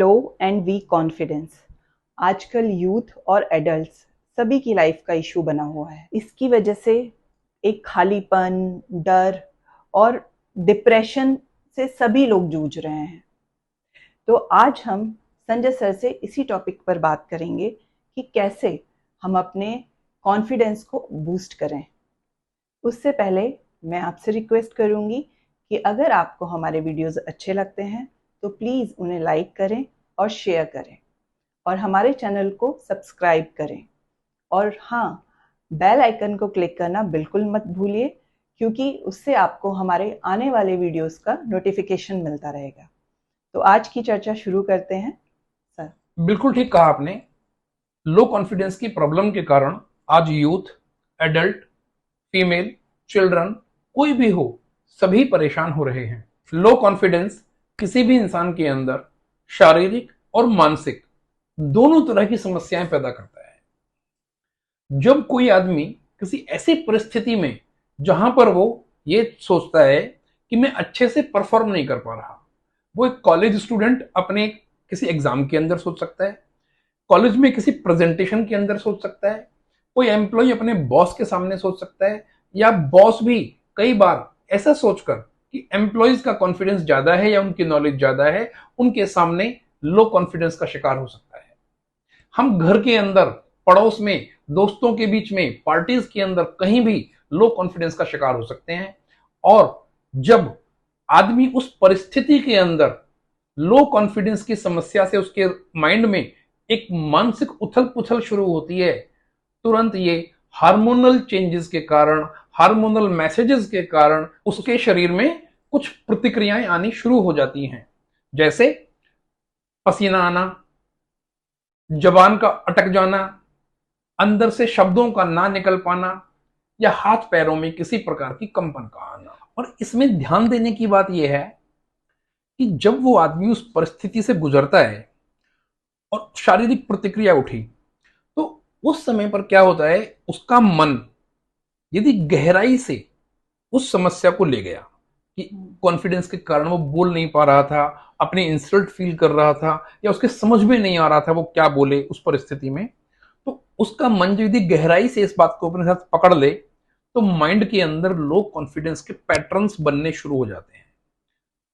Low and week confidence आजकल youth और adults सभी की लाइफ का इशू बना हुआ है। इसकी वजह से एक खालीपन, डर और डिप्रेशन से सभी लोग जूझ रहे हैं। तो आज हम संजय सर से इसी टॉपिक पर बात करेंगे कि कैसे हम अपने कॉन्फिडेंस को बूस्ट करें। उससे पहले मैं आपसे रिक्वेस्ट करूंगी कि अगर आपको हमारे वीडियोस अच्छे लगते हैं तो प्लीज़ उन्हें लाइक करें और शेयर करें और हमारे चैनल को सब्सक्राइब करें। और हाँ, बेल आइकन को क्लिक करना बिल्कुल मत भूलिए, क्योंकि उससे आपको हमारे आने वाले वीडियोस का नोटिफिकेशन मिलता रहेगा। तो आज की चर्चा शुरू करते हैं सर। बिल्कुल ठीक कहा आपने। लो कॉन्फिडेंस की प्रॉब्लम के कारण आज यूथ, एडल्ट, फीमेल, चिल्ड्रन, कोई भी हो, सभी परेशान हो रहे हैं। लो कॉन्फिडेंस किसी भी इंसान के अंदर शारीरिक और मानसिक दोनों तरह की समस्याएं पैदा करता है। जब कोई आदमी किसी ऐसी परिस्थिति में जहां पर वो ये सोचता है कि मैं अच्छे से परफॉर्म नहीं कर पा रहा, वो एक कॉलेज स्टूडेंट अपने किसी एग्जाम के अंदर सोच सकता है, कॉलेज में किसी प्रेजेंटेशन के अंदर सोच सकता है, कोई एम्प्लॉय अपने बॉस के सामने सोच सकता है, या बॉस भी कई बार ऐसा सोचकर कि एम्प्लॉयज का कॉन्फिडेंस ज्यादा है या उनकी नॉलेज ज्यादा है, उनके सामने लो कॉन्फिडेंस का शिकार हो सकता है। हम घर के अंदर, पड़ोस में, दोस्तों के बीच में, पार्टीज के अंदर कहीं भी लो कॉन्फिडेंस का शिकार हो सकते हैं। और जब आदमी उस परिस्थिति के अंदर लो कॉन्फिडेंस की समस्या से उसके माइंड में एक मानसिक उथल पुथल शुरू होती है, तुरंत ये हार्मोनल चेंजेस के कारण, हार्मोनल मैसेजेस के कारण उसके शरीर में कुछ प्रतिक्रियाएं आनी शुरू हो जाती हैं, जैसे पसीना आना, जबान का अटक जाना, अंदर से शब्दों का ना निकल पाना, या हाथ पैरों में किसी प्रकार की कंपन का आना। और इसमें ध्यान देने की बात यह है कि जब वो आदमी उस परिस्थिति से गुजरता है और शारीरिक प्रतिक्रिया उठी, तो उस समय पर क्या होता है, उसका मन यदि गहराई से उस समस्या को ले गया कि कॉन्फिडेंस के कारण वो बोल नहीं पा रहा था, अपने इंसल्ट फील कर रहा था, या उसके समझ में नहीं आ रहा था वो क्या बोले उस परिस्थिति में, तो उसका मन यदि गहराई से इस बात को अपने साथ पकड़ ले, तो माइंड के अंदर लो कॉन्फिडेंस के पैटर्न्स बनने शुरू हो जाते हैं।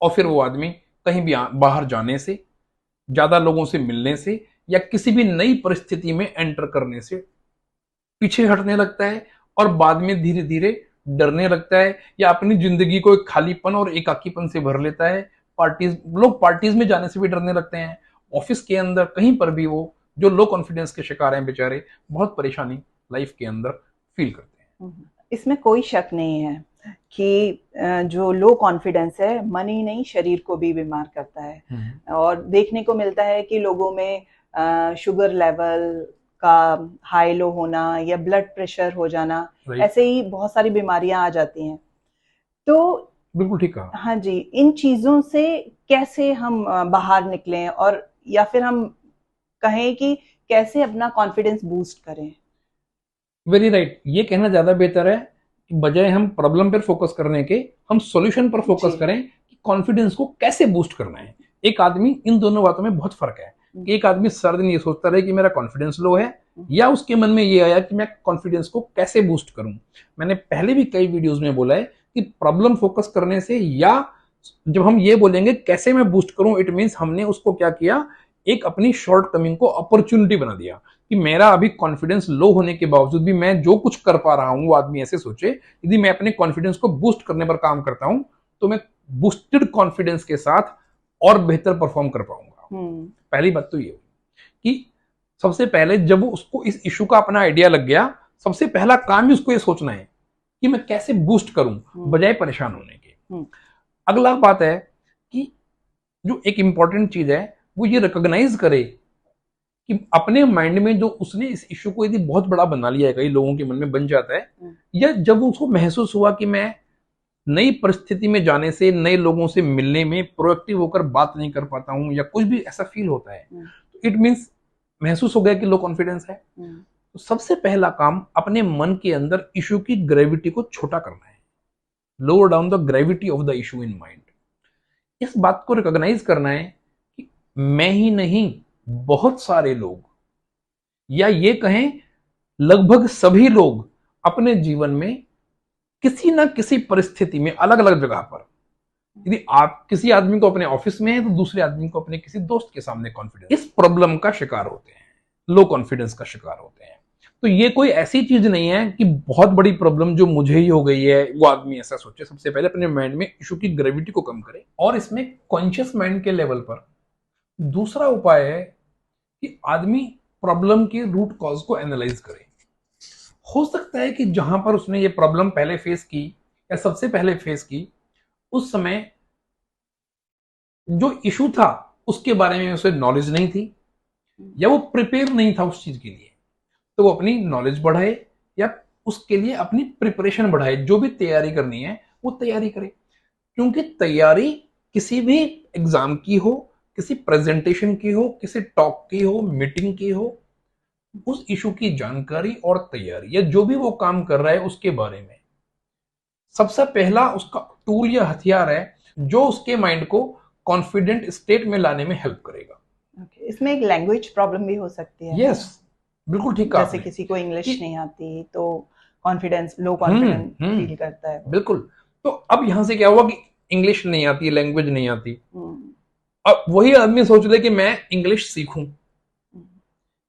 और फिर वो आदमी कहीं भी बाहर जाने से, ज्यादा लोगों से मिलने से, या किसी भी नई परिस्थिति में एंटर करने से पीछे हटने लगता है, और बाद में धीरे धीरे डरने लगता है, या अपनी जिंदगी को एक खालीपन और एकाकीपन से भर लेता है। लोग पार्टीज में जाने से भी डरने लगते हैं। ऑफिस के अंदर कहीं पर भी वो जो लो कॉन्फिडेंस के शिकार हैं बेचारे, बहुत परेशानी लाइफ के अंदर फील करते हैं। इसमें कोई शक नहीं है कि जो लो कॉन्फिडेंस है मन ही नहीं शरीर को भी बीमार करता है। और देखने को मिलता है कि लोगों में शुगर लेवल का हाई लो होना या ब्लड प्रेशर हो जाना, ऐसे ही बहुत सारी बीमारियां आ जाती हैं। तो बिल्कुल ठीक कहा। हाँ जी, इन चीजों से कैसे हम बाहर निकलें, और या फिर हम कहें कि कैसे अपना कॉन्फिडेंस बूस्ट करें। Very right. ये कहना ज्यादा बेहतर है कि बजाय हम प्रॉब्लम पर फोकस करने के, हम सॉल्यूशन पर फोकस करें कि कॉन्फिडेंस को कैसे बूस्ट करना है। एक आदमी, इन दोनों बातों में बहुत फर्क है कि एक आदमी सारा दिन ये सोचता रहे कि मेरा कॉन्फिडेंस लो है, या उसके मन में ये आया कि मैं कॉन्फिडेंस को कैसे बूस्ट करूं। मैंने पहले भी कई वीडियोस में बोला है कि प्रॉब्लम फोकस करने से, या जब हम ये बोलेंगे कैसे मैं बूस्ट करूं, इट मीन्स हमने उसको क्या किया, एक अपनी शॉर्ट कमिंग को अपॉर्चुनिटी बना दिया कि मेरा अभी कॉन्फिडेंस लो होने के बावजूद भी मैं जो कुछ कर पा रहा हूं, वो आदमी ऐसे सोचे यदि मैं अपने कॉन्फिडेंस को बूस्ट करने पर काम करता हूं तो मैं बूस्टेड कॉन्फिडेंस के साथ और बेहतर परफॉर्म कर पाऊंगा। पहली बात तो ये कि सबसे पहले जब उसको इस इशू का अपना आइडिया लग गया, सबसे पहला काम ही उसको ये सोचना है कि मैं कैसे बूस्ट करूं बजाय परेशान होने के। अगला बात है कि जो एक इंपॉर्टेंट चीज है वो ये रिकॉग्नाइज करे कि अपने माइंड में जो उसने इस इशू को यदि बहुत बड़ा बना लिया है, कई लोगों के मन में बन जाता है, या जब उसको महसूस हुआ कि मैं नई परिस्थिति में जाने से, नए लोगों से मिलने में प्रोएक्टिव होकर बात नहीं कर पाता हूं, या कुछ भी ऐसा फील होता है, तो इट मीन्स महसूस हो गया कि लो कॉन्फिडेंस है। तो सबसे पहला काम अपने मन के अंदर इशू की ग्रेविटी को छोटा करना है, lower down the gravity of the issue in mind. इस बात को रिकॉग्नाइज करना है कि मैं ही नहीं, बहुत सारे लोग, या ये कहें लगभग सभी लोग अपने जीवन में किसी ना किसी परिस्थिति में अलग अलग जगह पर, यदि आप किसी आदमी को अपने ऑफिस में है तो दूसरे आदमी को अपने किसी दोस्त के सामने कॉन्फिडेंस, इस प्रॉब्लम का शिकार होते हैं, लो कॉन्फिडेंस का शिकार होते हैं। तो ये कोई ऐसी चीज नहीं है कि बहुत बड़ी प्रॉब्लम जो मुझे ही हो गई है, वो आदमी ऐसा सोचे। सबसे पहले अपने माइंड में इशू की ग्रेविटी को कम करे, और इसमें कॉन्शियस माइंड के लेवल पर दूसरा उपाय है कि आदमी प्रॉब्लम के रूट कॉज को एनालाइज करे। हो सकता है कि जहां पर उसने ये प्रॉब्लम पहले फेस की या सबसे पहले फेस की, उस समय जो इशू था उसके बारे में उसे नॉलेज नहीं थी, या वो प्रिपेयर नहीं था उस चीज के लिए। तो वो अपनी नॉलेज बढ़ाए या उसके लिए अपनी प्रिपरेशन बढ़ाए, जो भी तैयारी करनी है वो तैयारी करे। क्योंकि तैयारी किसी भी एग्जाम की हो, किसी प्रेजेंटेशन की हो, किसी टॉक की हो, मीटिंग की हो, उस इशू की जानकारी और तैयारी या जो भी वो काम कर रहा है उसके बारे में सबसे पहला उसका टूल या हथियार है जो उसके माइंड को कॉन्फिडेंट स्टेट में लाने में हेल्प करेगा। इसमें एक लैंग्वेज प्रॉब्लम भी हो सकती है। यस, बिल्कुल ठीक कहा जैसे आपने किसी को इंग्लिश नहीं आती तो कॉन्फिडेंस, लो कॉन्फिडेंस फील करता है। बिल्कुल। तो अब यहां से क्या हुआ कि इंग्लिश नहीं आती, लैंग्वेज नहीं आती, अब वही आदमी सोच ले कि मैं इंग्लिश सीखूं,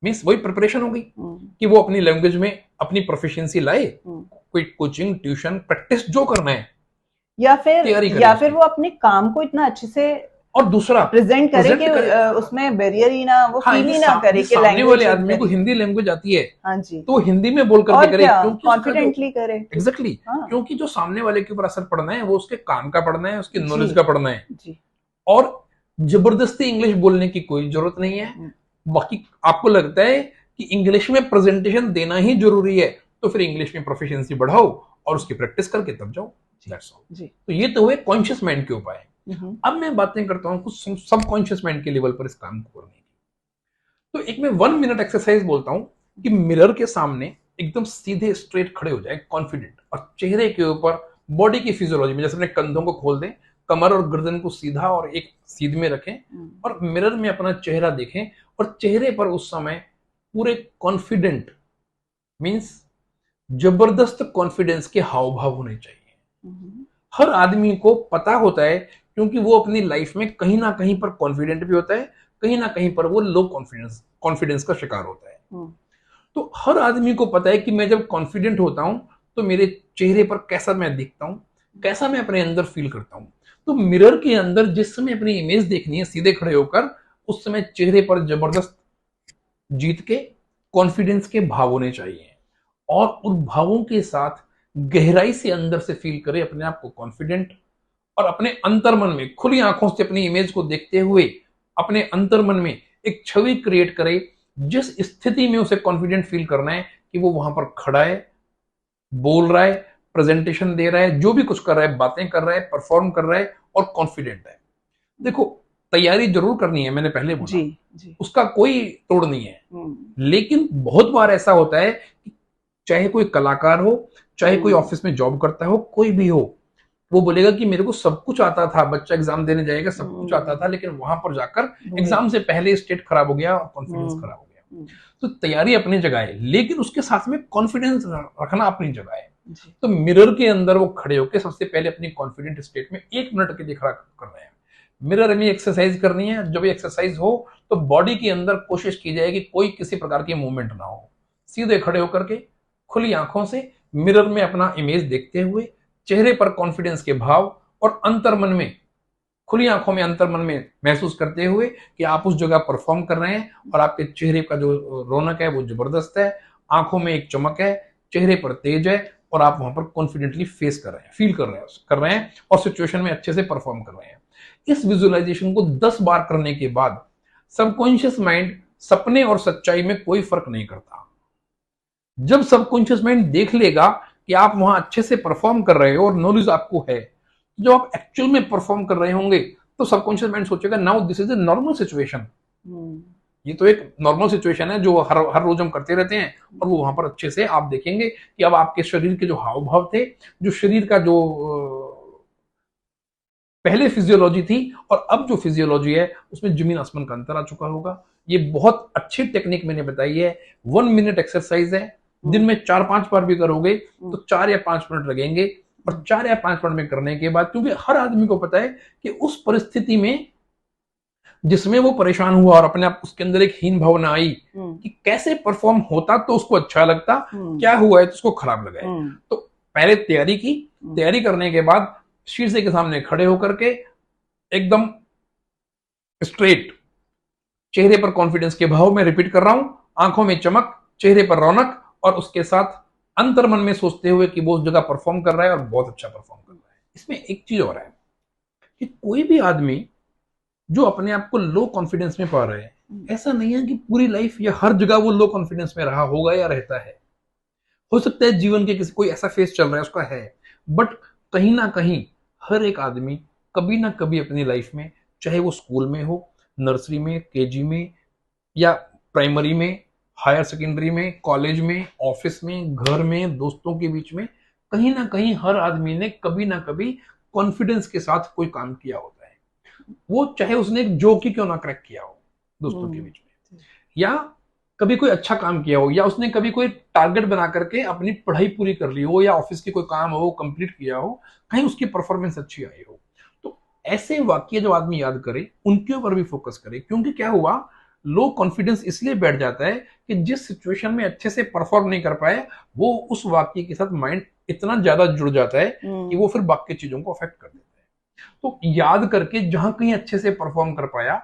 मीन्स वही प्रिपरेशन हो गई कि वो अपनी लैंग्वेज में अपनी प्रोफिशिएंसी लाए, कोई कोचिंग, ट्यूशन, प्रैक्टिस जो करना है, या फिर वो अपने काम को इतना अच्छे से और दूसरा प्रेजेंट करे कि उसमें बैरियर ही ना, वो फील ही ना करे कि सामने वाले आदमी को हिंदी लैंग्वेज आती है, हाँ जी, तो हिंदी में बोल करके करे, क्योंकि कॉन्फिडेंटली करे। एग्जैक्टली, क्योंकि जो सामने वाले के ऊपर असर पड़ना है वो उसके काम का पड़ना है, उसकी नॉलेज का पड़ना है जी। और जबरदस्ती इंग्लिश बोलने की कोई जरूरत नहीं है। बाकी आपको लगता है कि इंग्लिश में प्रेजेंटेशन देना ही जरूरी है, तो फिर इंग्लिश में प्रोफिशिएंसी बढ़ाओ और उसकी प्रैक्टिस करके तब जाओ। दैट्स ऑल जी। तो ये तो हुए कॉन्शियस माइंड के उपाय। अब मैं बातें करता हूं कुछ सबकॉन्शियस माइंड के लेवल पर इस काम को करने की। तो एक मैं 1 मिनट एक्सरसाइज बोलता हूं कि मिरर के सामने एकदम सीधे स्ट्रेट खड़े हो जाए, कॉन्फिडेंट, और चेहरे के ऊपर बॉडी की फिजियोलॉजी में जैसे अपने कंधों को खोल दें, कमर और गर्दन को सीधा और एक सीध में रखें और मिरर में अपना चेहरा देखें, और चेहरे पर उस समय पूरे कॉन्फिडेंट मींस जबरदस्त कॉन्फिडेंस के हाव भाव होने चाहिए। हर आदमी को पता होता है, क्योंकि वो अपनी लाइफ में कहीं ना कहीं पर कॉन्फिडेंट भी होता है, कहीं ना कहीं पर वो लो कॉन्फिडेंस का शिकार होता है। तो हर आदमी को पता है कि मैं जब कॉन्फिडेंट होता हूं तो मेरे चेहरे पर कैसा मैं दिखता हूं, कैसा मैं अपने अंदर फील करता हूं। तो मिरर के अंदर जिस समय अपनी इमेज देखनी है सीधे खड़े होकर, उस समय चेहरे पर जबरदस्त जीत के कॉन्फिडेंस के भाव होने चाहिए, और उन भावों के साथ गहराई से अंदर से फील करे अपने आप को कॉन्फिडेंट, और अपने अंतर्मन में खुली आंखों से अपनी इमेज को देखते हुए अपने अंतर्मन में एक छवि क्रिएट करे जिस स्थिति में उसे कॉन्फिडेंट फील करना है कि वो वहां पर खड़ा है, बोल रहा है, प्रेजेंटेशन दे रहा है, जो भी कुछ कर रहा है, बातें कर रहा है, परफॉर्म कर रहा है और कॉन्फिडेंट है। देखो, तैयारी जरूर करनी है, मैंने पहले बोला जी। उसका कोई तोड़ नहीं है, लेकिन बहुत बार ऐसा होता है कि चाहे कोई कलाकार हो, चाहे कोई ऑफिस में जॉब करता हो, कोई भी हो, वो बोलेगा कि मेरे को सब कुछ आता था, बच्चा एग्जाम देने जाएगा, सब कुछ आता था, लेकिन वहां पर जाकर एग्जाम से पहले स्टेट खराब हो गया और कॉन्फिडेंस खराब हो गया। तो तैयारी अपनी जगह है, लेकिन उसके साथ में कॉन्फिडेंस रखना अपनी जगह है। तो मिरर के अंदर वो खड़े होकर सबसे पहले अपनी कॉन्फिडेंट स्टेट में 1 मिनट के लिए खड़ा कर रहे हैं। मिरर में एक्सरसाइज करनी है। जब एक्सरसाइज हो तो बॉडी के अंदर कोशिश की जाए कि कोई किसी प्रकार की मूवमेंट ना हो, सीधे खड़े होकर के खुली आंखों से मिरर में अपना इमेज देखते हुए, चेहरे पर कॉन्फिडेंस के भाव और अंतर्मन में, खुली आंखों में अंतर्मन में महसूस करते हुए कि आप उस जगह परफॉर्म कर रहे हैं और आपके चेहरे का जो रौनक है वो जबरदस्त है, आंखों में एक चमक है, चेहरे पर तेज है, और आप वहां पर कॉन्फिडेंटली फेस कर रहे हैं, फील कर रहे हैं और सिचुएशन में अच्छे से परफॉर्म कर रहे हैं। इस विजुअलाइजेशन को 10 बार करने के बाद सबकॉन्शियस माइंड सपने और सच्चाई में कोई फर्क नहीं करता। जब सबकॉन्शियस माइंड देख लेगा कि आप वहां अच्छे से परफॉर्म कर रहे हो और नॉलेज आपको है, जो आप एक्चुअल में परफॉर्म कर रहे होंगे, तो सबकॉन्शियस माइंड सोचेगा now this is a normal situation. ये तो एक नॉर्मल सिचुएशन है जो हर रोज हम करते रहते हैं, और वो वहां पर अच्छे से आप देखेंगे कि अब आपके शरीर के जो हाव भाव थे, जो शरीर का जो पहले फिजियोलॉजी थी और अब जो फिजियोलॉजी है उसमें जमीन आसमान का अंतर आ चुका होगा। ये बहुत अच्छी टेक्निक मैंने बताई है। 1 मिनट एक्सरसाइज है, दिन में 4-5 बार भी करोगे तो 4 या 5 मिनट लगेंगे। और 4 या 5 मिनट में करने के बाद, क्योंकि हर आदमी को पता है कि उस परिस्थिति में जिसमें वो परेशान हुआ और अपने आप उसके अंदर एक हीन भावना आई कि कैसे परफॉर्म होता तो उसको अच्छा लगता, क्या हुआ है तो उसको खराब लगा है। तो पहले तैयारी की, तैयारी करने के बाद शीशे के सामने खड़े होकर के एकदम स्ट्रेट, चेहरे पर कॉन्फिडेंस के भाव में रिपीट कर रहा हूं, आंखों में चमक, चेहरे पर रौनक, और उसके साथ अंतर मन में सोचते हुए कि वो उस जगह परफॉर्म कर रहा है और बहुत अच्छा परफॉर्म कर रहा है। इसमें एक चीज और है कि कोई भी आदमी जो अपने आप को लो कॉन्फिडेंस में पा रहा है, ऐसा नहीं है कि पूरी लाइफ या हर जगह वो लो कॉन्फिडेंस में रहा होगा या रहता है। हो सकता है जीवन के किसी कोई ऐसा फेस चल रहा है उसका है, बट कहीं ना कहीं हर एक आदमी कभी ना कभी अपनी लाइफ में, चाहे वो स्कूल में हो, नर्सरी में, केजी में, या प्राइमरी में, हायर सेकेंडरी में, कॉलेज में, ऑफिस में, घर में, दोस्तों के बीच में, कहीं ना कहीं हर आदमी ने कभी ना कभी कॉन्फिडेंस के साथ कोई काम किया होता है। वो चाहे उसने एक जोक ही क्यों ना क्रैक किया हो दोस्तों के बीच में, या कभी कोई अच्छा काम किया हो, या उसने कभी कोई टारगेट बना करके अपनी पढ़ाई पूरी कर ली हो, या ऑफिस की कोई काम हो कंप्लीट किया हो, कहीं उसकी परफॉर्मेंस अच्छी आई हो। तो ऐसे वाक्य जो आदमी याद करे उनके ऊपर भी फोकस करे, क्योंकि क्या हुआ, लो कॉन्फिडेंस इसलिए बैठ जाता है कि जिस सिचुएशन में अच्छे से परफॉर्म नहीं कर पाए, वो उस वाक्य के साथ माइंड इतना ज्यादा जुड़ जाता है कि वो फिर बाकी चीजों को अफेक्ट कर देता है। तो याद करके जहां कहीं अच्छे से परफॉर्म कर पाया,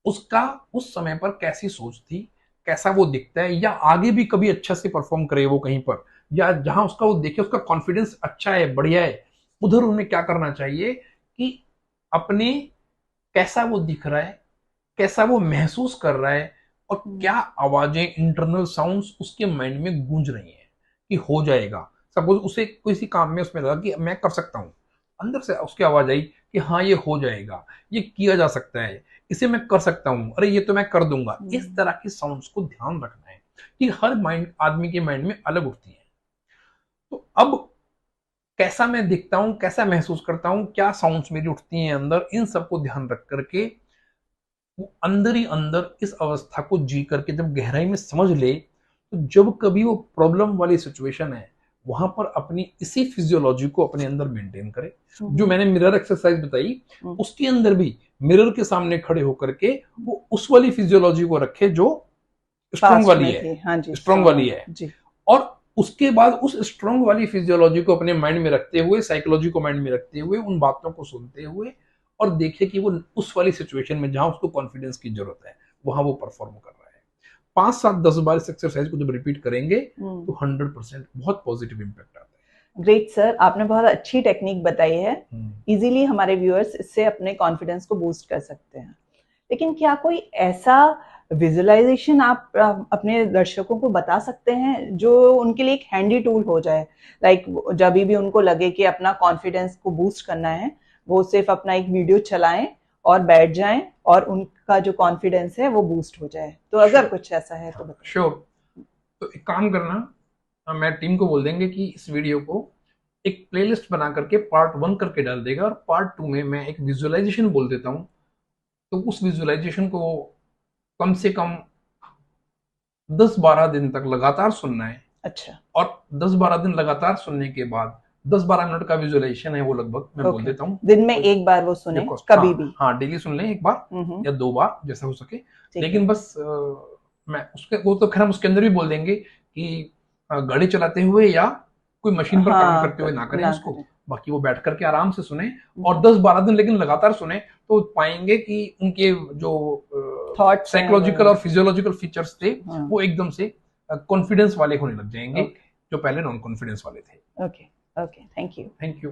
उसका उस समय पर कैसी सोच थी, कैसा वो दिखता है, या आगे भी कभी अच्छा से परफॉर्म करे वो कहीं पर, या जहां उसका वो देखे उसका कॉन्फिडेंस अच्छा है, बढ़िया है, उधर उन्हें क्या करना चाहिए कि अपने कैसा वो दिख रहा है, कैसा वो महसूस कर रहा है, और क्या आवाजें, इंटरनल साउंड्स उसके माइंड में गूंज रही हैं कि हो जाएगा। सपोज उसे किसी काम में उसमें लगा कि मैं कर सकता हूं, अंदर से उसकी आवाज आई कि हाँ ये हो जाएगा, ये किया जा सकता है, इसे मैं कर सकता हूं, अरे ये तो मैं कर दूंगा। इस तरह की साउंड्स को ध्यान रखना है कि हर माइंड, आदमी के माइंड में अलग उठती है। तो अब कैसा मैं दिखता हूं, कैसा महसूस करता हूं, क्या साउंड्स मेरी उठती हैं अंदर, इन सबको ध्यान रख करके वो अंदर ही अंदर इस अवस्था को जी करके जब गहराई में समझ ले, तो जब कभी वो प्रॉब्लम वाली सिचुएशन है, वहां पर अपनी इसी फिजियोलॉजी को अपने अंदर मेंटेन करे। जो मैंने मिरर एक्सरसाइज बताई, उसके अंदर भी मिरर के सामने खड़े होकर के वो उस वाली फिजियोलॉजी को रखे जो स्ट्रॉन्ग वाली है, हाँ जी, स्ट्रॉन्ग वाली है जी। और उसके बाद उस स्ट्रॉन्ग वाली फिजियोलॉजी को अपने माइंड में रखते हुए, साइकोलॉजी को माइंड में रखते हुए, उन बातों को सुनते हुए, और देखे कि वो उस वाली सिचुएशन में जहां उसको कॉन्फिडेंस की जरूरत है वहां वो परफॉर्म कर रहा है। 5, 7, 10 बार इस एक्सरसाइज को जब रिपीट करेंगे तो 100% बहुत पॉजिटिव इंपैक्ट आता है। ग्रेट सर, आपने बहुत अच्छी टेक्निक बताई है। इजीली हमारे व्यूअर्स इससे अपने कॉन्फिडेंस को बूस्ट कर सकते हैं। लेकिन क्या कोई ऐसा विजुअलाइजेशन आप अपने दर्शकों को बता सकते हैं जो उनके लिए एक हैंडी टूल हो जाए? लाइक जब भी उनको लगे कि अपना कॉन्फिडेंस को बूस्ट करना है, वो सिर्फ अपना एक वीडियो चलाएं और बैठ जाएं और उनका जो कॉन्फिडेंस है वो बूस्ट हो जाए। तो अगर कुछ ऐसा है तो बताइए। श्योर। तो एक काम करना, मैं टीम को बोल देंगे कि इस वीडियो को एक प्लेलिस्ट बना करके पार्ट 1 करके डाल देगा, और पार्ट 2 में मैं एक विजुअलाइजेशन बोल देता हूँ। तो उस विजुअलाइजेशन को कम से कम 10-12 दिन तक लगातार सुनना है। अच्छा। और 10-12 दिन लगातार सुनने के बाद 10-12 मिनट का विजुअलाइजेशन है वो, लगभग मैं बोल देता हूँ। दिन में एक बार वो सुने, कभी भी। हाँ, डेली सुन लें, एक बार या 2 बार जैसा हो सके। लेकिन बस मैं उसके, वो तो खैर हम उसके अंदर भी बोल देंगे कि गाड़ी चलाते हुए या कोई मशीन पर काम करते हुए ना करें उसको। बाकी वो बैठ करके आराम से सुने और 10-12 दिन लेकिन लगातार सुने, तो पाएंगे कि उनके जो थॉट, साइकोलॉजिकल और फिजियोलॉजिकल फीचर्स थे वो एकदम से कॉन्फिडेंस वाले होने लग जाएंगे, जो पहले नॉन कॉन्फिडेंस वाले थे। Okay, thank you.